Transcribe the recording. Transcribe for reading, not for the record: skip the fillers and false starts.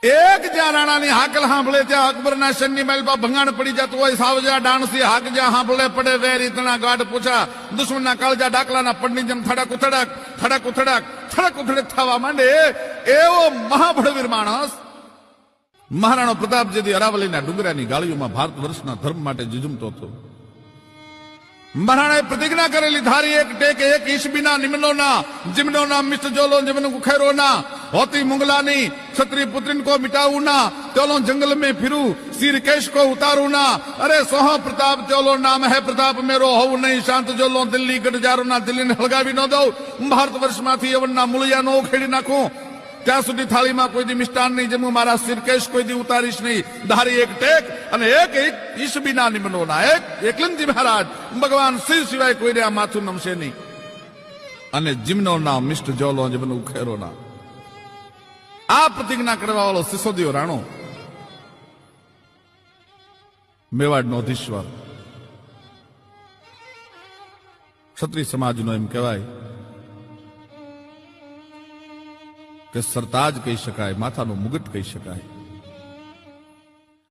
એક જ્યાં રાણાની હાકલ સાંભળે ત્યાં અકબરના સૈન્ય મહેલ પર ભંગાણ પડી જતું હોય, સાવજા ડાણસી હાક જ્યાં સાંભળે પડે વેરી તણા ગાઢ પૂછા, દુશ્મનના કાળજા ડાકલાના પડની જેમ થડક ઉથડક થડક ઉથડક થડક ઉથડક થવા માંડે એવો મહાબળવીર માણસ મહારાણો પ્રતાપ જેથી અરાવલીના ડુંગરાની ગાળીઓમાં ભારત વર્ષના ધર્મ માટે જુજુમતો હતો. મહારાણાએ પ્રતિજ્ઞા કરેલી ધારી એક ટેક એક ઈસબીના નિમનોના જીમનોના મિષ્ટ જોલો જીવન ગુખેરોના होती मुंगलानी क्षत्रिय पुत्रिन को मिटाऊ ना, चलो जंगल में फिरू सिर केश को उतारू ना, अरे सोहा प्रताप चलो नाम है प्रताप मेरो हो नहीं शांत जोलो दिल्ली गडजारो ना दिल्ली ने हलगावी न दो, भारत वर्ष माथी यवनना मूलिया नो खेड़ी नाखो, ત્યાં સુધી થાળીમાં કોઈ દી મિષ્ટાન નહીં જમું, મારા સિરકેશ કોઈ દી ઉતારીશ નહીં. ધારી એક ટેક અને એક ઈસબીના નિમનોના એક એકલનજી મહારાજ ભગવાન શિવ સિવાય કોઈને આ માથું નમશે નહીં. અને જીમનોના મિષ્ટ જોલો જીવન ઉખેરોના આ પ્રતિજ્ઞા કરવા વાળો સિસોદિયો રાણો મેવાડનો અધીશ્વર ક્ષત્રિય સમાજનો એમ કહેવાય કે સરતાજ કહી શકાય, માથાનો મુગટ કહી શકાય.